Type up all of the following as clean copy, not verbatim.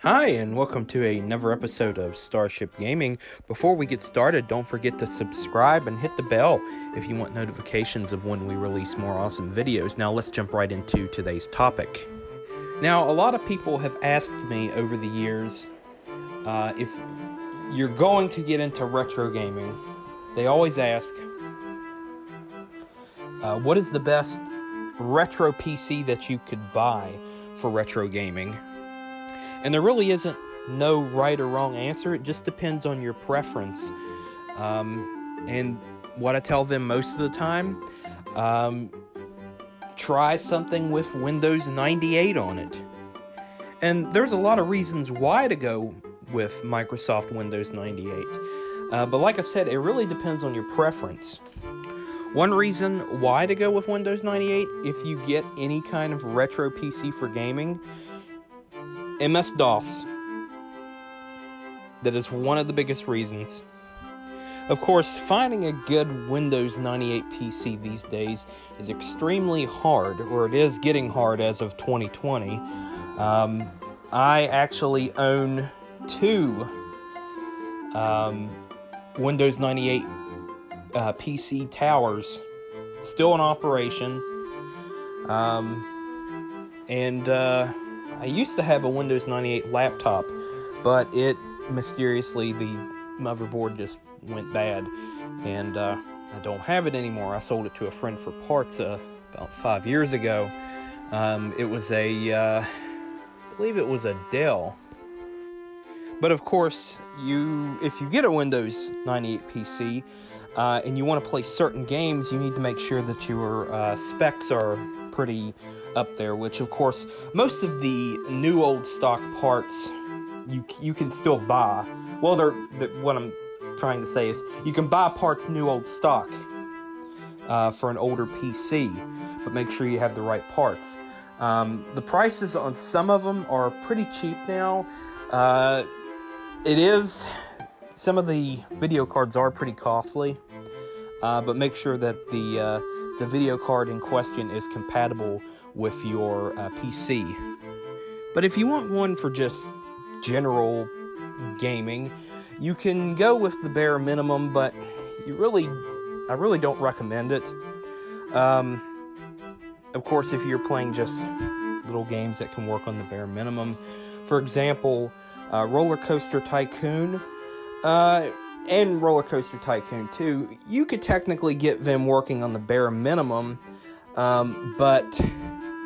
Hi, and welcome to another episode of Starship Gaming. Before we get started, don't forget to subscribe and hit the bell if you want notifications of when we release more awesome videos. Now, let's jump right into today's topic. Now, a lot of people have asked me over the years if you're going to get into retro gaming. They always ask, what is the best retro PC that you could buy for retro gaming? And there really isn't no right or wrong answer. It just depends on your preference. And what I tell them most of the time, try something with Windows 98 on it. And there's a lot of reasons why to go with Microsoft Windows 98. But like I said, it really depends on your preference. One reason why to go with Windows 98, if you get any kind of retro PC for gaming, MS-DOS. That is one of the biggest reasons. Of course, finding a good Windows 98 PC these days is extremely hard, or it is getting hard as of 2020. I actually own two Windows 98 PC towers still in operation. I used to have a Windows 98 laptop, but it mysteriously, the motherboard just went bad, and I don't have it anymore. I sold it to a friend for parts about 5 years ago. It was I believe it was a Dell. But of course, if you get a Windows 98 PC and you want to play certain games, you need to make sure that your specs are pretty up there, which of course most of the new old stock parts you can still buy. Well, what I'm trying to say is you can buy parts new old stock for an older PC, but make sure you have the right parts. The prices on some of them are pretty cheap now. Some of the video cards are pretty costly, but make sure that the video card in question is compatible with your PC. But if you want one for just general gaming, you can go with the bare minimum, but I really don't recommend it. Of course, if you're playing just little games that can work on the bare minimum, for example, Roller Coaster Tycoon, and Roller Coaster Tycoon 2, you could technically get them working on the bare minimum, but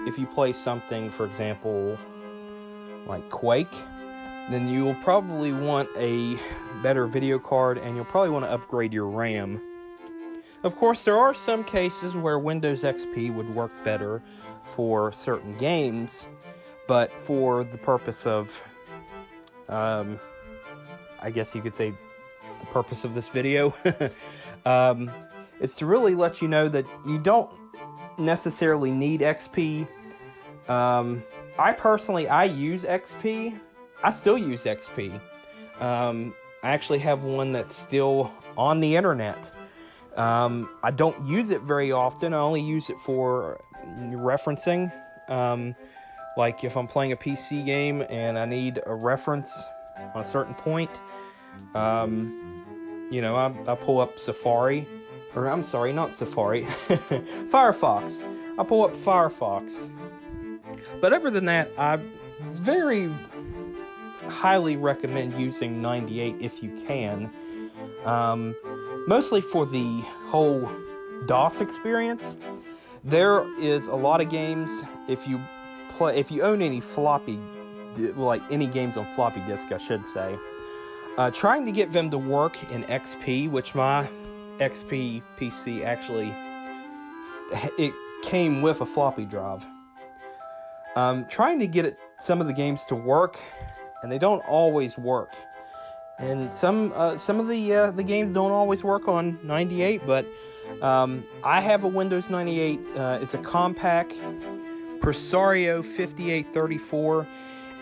if you play something, for example, like Quake, then you'll probably want a better video card, and you'll probably want to upgrade your RAM. Of course, there are some cases where Windows XP would work better for certain games, but for the purpose of, I guess you could say, the purpose of this video, is to really let you know that you don't necessarily need XP. I use XP. I still use XP. I actually have one that's still on the internet. I don't use it very often. I only use it for referencing. Like if I'm playing a PC game and I need a reference on a certain point, I pull up Safari. Or I'm sorry, not Safari. Firefox. I pull up Firefox. But other than that, I very highly recommend using 98 if you can. Mostly for the whole DOS experience. There is a lot of games, if you own any any games on floppy disk, I should say, trying to get them to work in XP, which my XP PC actually, it came with a floppy drive. Trying to get some of the games to work, and they don't always work. And some of the games don't always work on 98, but I have a Windows 98. It's a Compaq Presario 5834,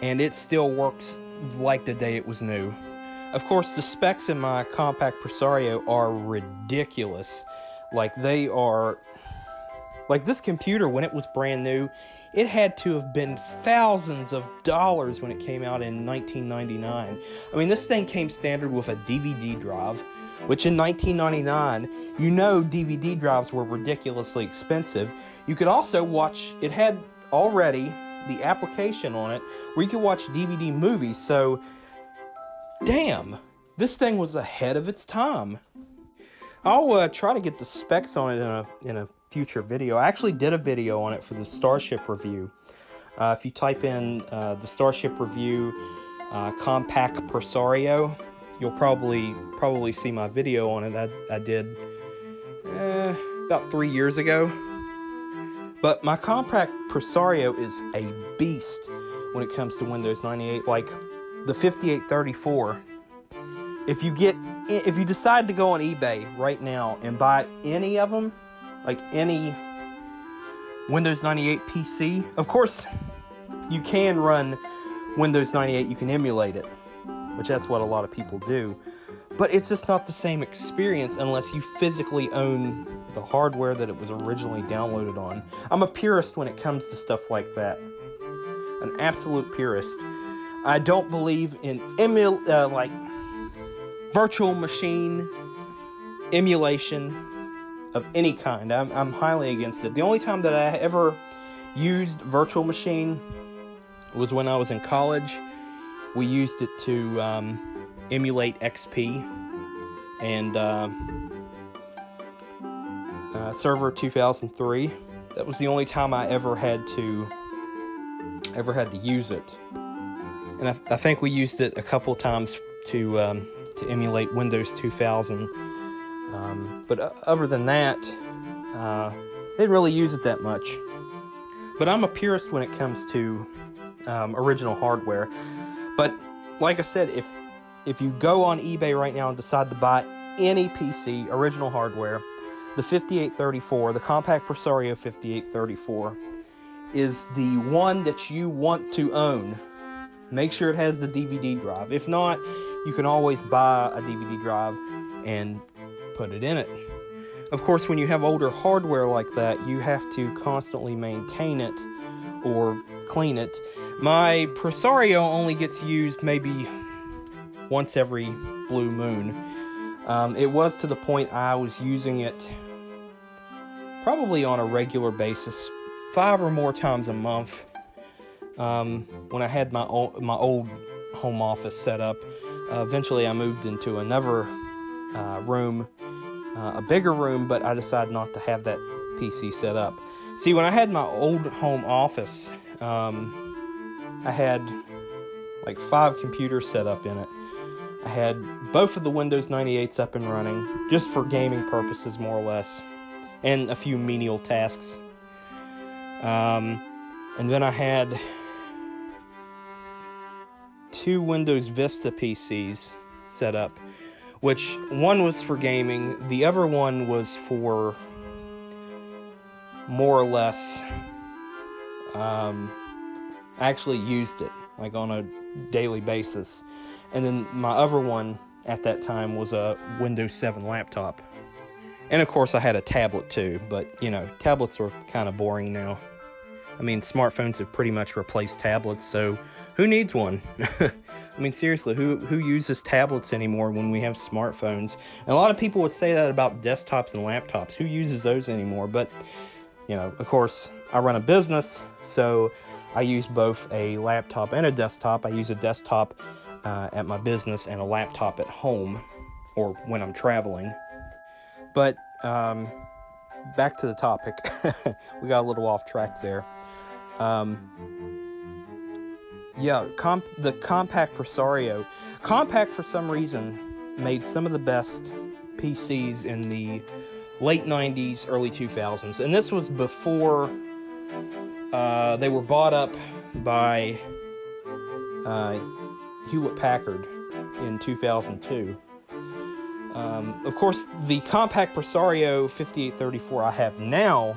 and it still works like the day it was new. Of course, the specs in my Compaq Presario are ridiculous. Like, they are Like, this computer, when it was brand new, it had to have been thousands of dollars when it came out in 1999. I mean, this thing came standard with a DVD drive, which in 1999, you know DVD drives were ridiculously expensive. You could also watch, it had already the application on it where you could watch DVD movies, so damn, this thing was ahead of its time. I'll try to get the specs on it in a future video. I actually did a video on it for the Starship review. If you type in the Starship review Compaq Presario, you'll probably see my video on it. I did about 3 years ago. But my Compaq Presario is a beast when it comes to Windows 98. Like the 5834. If you decide to go on eBay right now and buy any of them, like any Windows 98 PC, of course, you can run Windows 98, you can emulate it, which that's what a lot of people do. But it's just not the same experience unless you physically own the hardware that it was originally downloaded on. I'm a purist when it comes to stuff like that. An absolute purist. I don't believe in like virtual machine emulation of any kind. I'm highly against it. The only time that I ever used virtual machine was when I was in college. We used it to emulate XP and Server 2003. That was the only time I ever had to use it. And I think we used it a couple times to emulate Windows 2000. But other than that, didn't really use it that much. But I'm a purist when it comes to original hardware. But like I said, if you go on eBay right now and decide to buy any PC, original hardware, the 5834, the Compaq Presario 5834, is the one that you want to own. Make sure it has the DVD drive. If not, you can always buy a DVD drive and put it in it. Of course, when you have older hardware like that, you have to constantly maintain it or clean it. My Presario only gets used maybe once every blue moon. It was to the point I was using it probably on a regular basis, 5 or more times a month. When I had my old home office set up, eventually I moved into another room, a bigger room, but I decided not to have that PC set up. See, when I had my old home office, I had like 5 computers set up in it. I had both of the Windows 98s up and running, just for gaming purposes, more or less, and a few menial tasks. And then I had 2 Windows Vista PCs set up, which one was for gaming, the other one was for more or less, I actually used it like on a daily basis. And then my other one at that time was a Windows 7 laptop. And of course I had a tablet too, but you know, tablets are kind of boring now. I mean, smartphones have pretty much replaced tablets, so who needs one? I mean, seriously, who uses tablets anymore when we have smartphones? And a lot of people would say that about desktops and laptops. Who uses those anymore? But, you know, of course, I run a business, so I use both a laptop and a desktop. I use a desktop at my business and a laptop at home, or when I'm traveling. But back to the topic. We got a little off track there. Yeah, the Compaq Presario. Compaq, for some reason, made some of the best PCs in the late 90s, early 2000s. And this was before they were bought up by Hewlett-Packard in 2002. Of course, the Compaq Presario 5834 I have now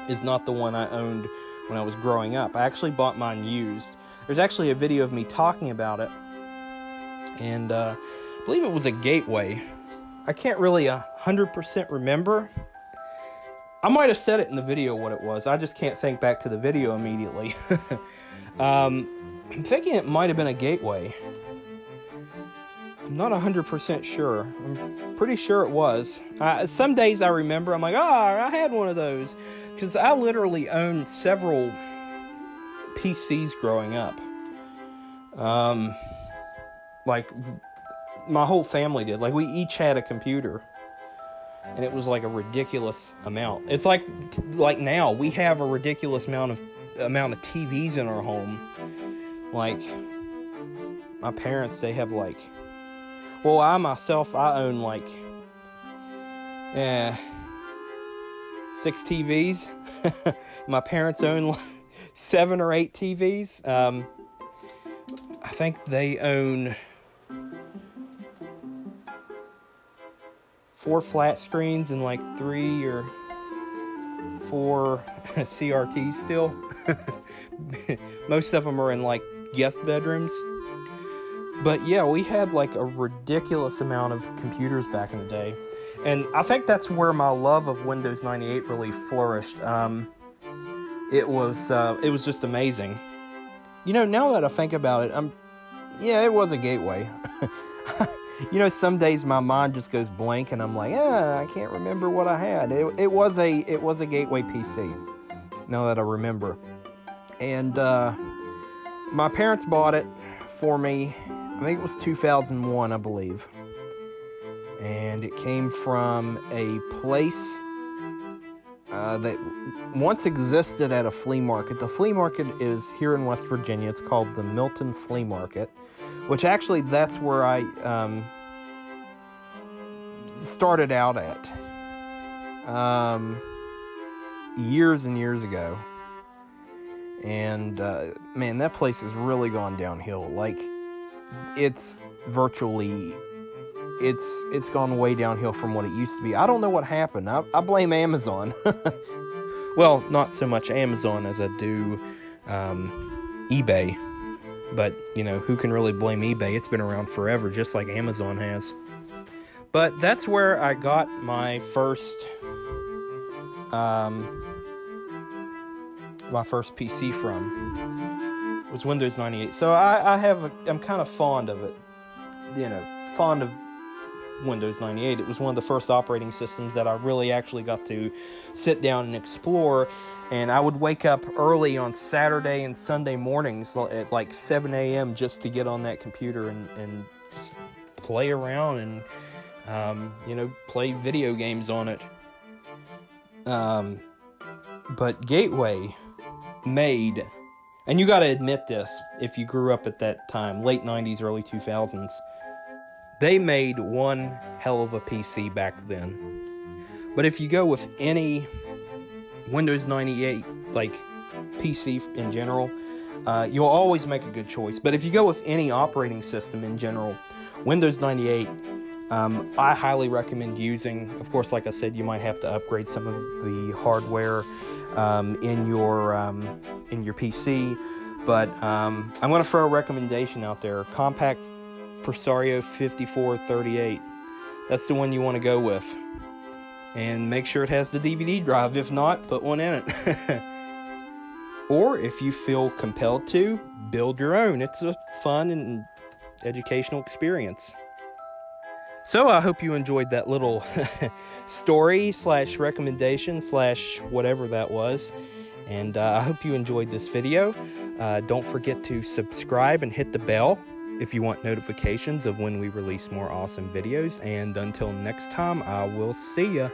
is not the one I owned when I was growing up. I actually bought mine used. There's actually a video of me talking about it, and I believe it was a Gateway. I can't really 100% remember, I might have said it in the video what it was. I just can't think back to the video immediately. I'm thinking it might have been a Gateway. I'm not 100% sure. I'm pretty sure it was. Some days I remember, I'm like, I had one of those. Because I literally owned several PCs growing up. Like, my whole family did. Like, we each had a computer. And it was like a ridiculous amount. It's like now, we have a ridiculous amount of TVs in our home. Like, my parents, they have like... Well, I own like 6 TVs. My parents own like 7 or 8 TVs. I think they own 4 flat screens and like 3 or 4 CRTs still. Most of them are in like guest bedrooms. But yeah, we had like a ridiculous amount of computers back in the day. And I think that's where my love of Windows 98 really flourished. It was just amazing. You know, now that I think about it, it was a Gateway. You know, some days my mind just goes blank and I'm like, I can't remember what I had. It was a Gateway PC, now that I remember. And my parents bought it for me. I think it was 2001, I believe. And it came from a place that once existed at a flea market. The flea market is here in West Virginia. It's called the Milton Flea Market, which actually that's where I started out at years and years ago. And man, that place has really gone downhill. Like, it's gone way downhill from what it used to be. I don't know what happened. I blame Amazon. Well, not so much Amazon as I do eBay. But, you know, who can really blame eBay? It's been around forever, just like Amazon has. But that's where I got my first PC from. It was Windows 98. So I'm kind of fond of it. You know, fond of Windows 98. It was one of the first operating systems that I really actually got to sit down and explore. And I would wake up early on Saturday and Sunday mornings at like 7 a.m. just to get on that computer and just play around and, play video games on it. But Gateway made, and you got to admit this, if you grew up at that time, late 90s, early 2000s, they made one hell of a PC back then. But if you go with any Windows 98, like PC in general, you'll always make a good choice. But if you go with any operating system in general, Windows 98, I highly recommend using. Of course, like I said, you might have to upgrade some of the hardware in your PC. But I'm going to throw a recommendation out there. Compaq Presario 5438. That's the one you want to go with. And make sure it has the DVD drive. If not, put one in it. Or if you feel compelled to, build your own. It's a fun and educational experience. So I hope you enjoyed that little story / recommendation / whatever that was. And I hope you enjoyed this video. Don't forget to subscribe and hit the bell if you want notifications of when we release more awesome videos. And until next time, I will see ya.